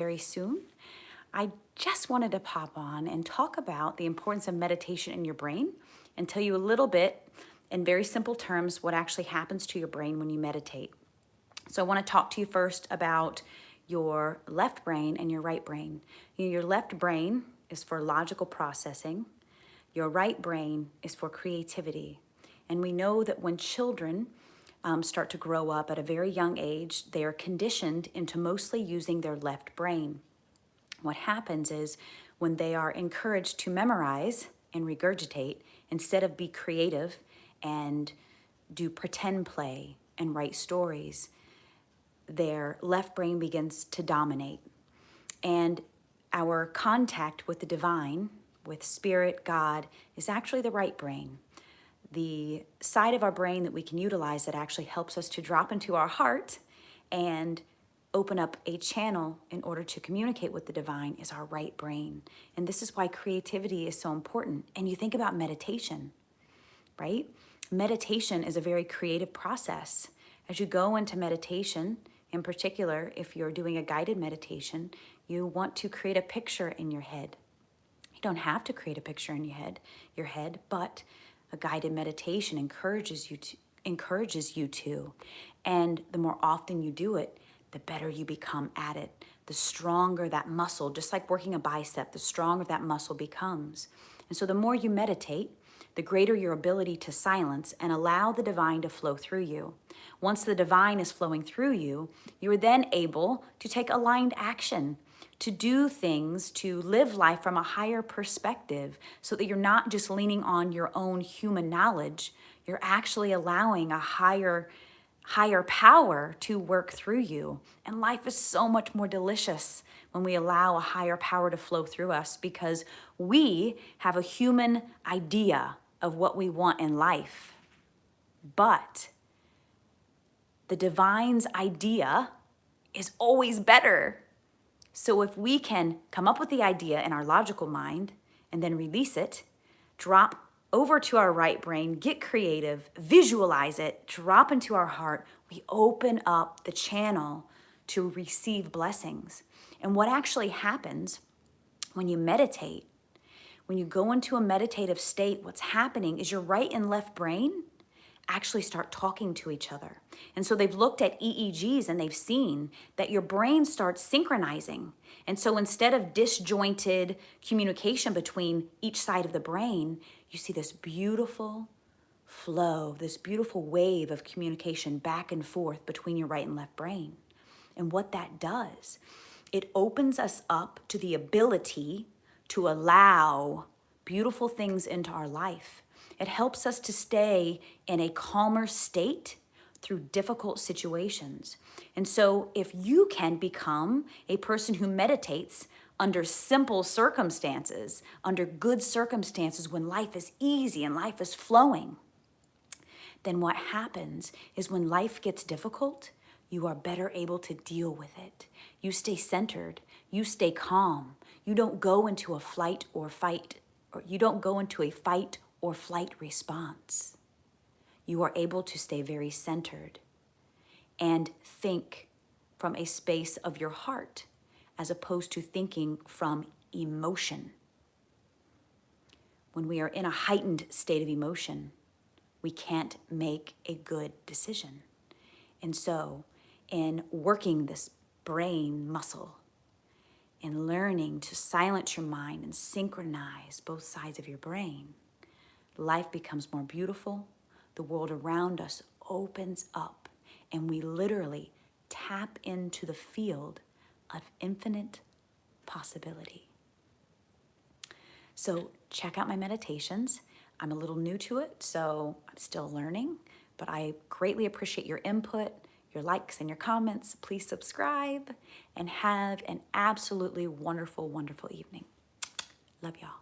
very soon. I just wanted to pop on and talk about the importance of meditation in your brain and tell you a little bit in very simple terms what actually happens to your brain when you meditate. So I want to talk to you first about your left brain and your right brain. Your left brain is for logical processing. Your right brain is for creativity. And we know that when children start to grow up at a very young age, they are conditioned into mostly using their left brain. What happens is when they are encouraged to memorize and regurgitate instead of be creative and do pretend play and write stories, their left brain begins to dominate. And our contact with the divine, with spirit, God, is actually the right brain. The side of our brain that we can utilize that actually helps us to drop into our heart and open up a channel in order to communicate with the divine is our right brain. And this is why creativity is so important. And you think about meditation, right? Meditation is a very creative process. As you go into meditation, in particular, if you're doing a guided meditation, you want to create a picture in your head. You don't have to create a picture in your head, but a guided meditation encourages you to. And the more often you do it, the better you become at it. The stronger that muscle, just like working a bicep, the stronger that muscle becomes. And so the more you meditate, the greater your ability to silence and allow the divine to flow through you. Once the divine is flowing through you, you are then able to take aligned action, to do things, to live life from a higher perspective so that you're not just leaning on your own human knowledge, you're actually allowing a higher power to work through you. And life is so much more delicious when we allow a higher power to flow through us because we have a human idea of what we want in life. But the divine's idea is always better. So if we can come up with the idea in our logical mind and then release it, drop over to our right brain, get creative, visualize it, drop into our heart, we open up the channel to receive blessings. And what actually happens when you meditate, when you go into a meditative state, what's happening is your right and left brain actually start talking to each other. And so they've looked at EEGs and they've seen that your brain starts synchronizing. And so instead of disjointed communication between each side of the brain, you see this beautiful flow, this beautiful wave of communication back and forth between your right and left brain. And what that does, it opens us up to the ability to allow beautiful things into our life. It helps us to stay in a calmer state through difficult situations. And so if you can become a person who meditates under simple circumstances, under good circumstances when life is easy and life is flowing, then what happens is when life gets difficult, you are better able to deal with it. You stay centered, you stay calm. You don't go into a flight or fight, or you don't go into a fight or flight response. You are able to stay very centered and think from a space of your heart as opposed to thinking from emotion. When we are in a heightened state of emotion, we can't make a good decision. And so in working this brain muscle, in learning to silence your mind and synchronize both sides of your brain, life becomes more beautiful, the world around us opens up, and we literally tap into the field of infinite possibility. So check out my meditations. I'm a little new to it, so I'm still learning, but I greatly appreciate your input, your likes and your comments. Please subscribe and have an absolutely wonderful, wonderful evening. Love y'all.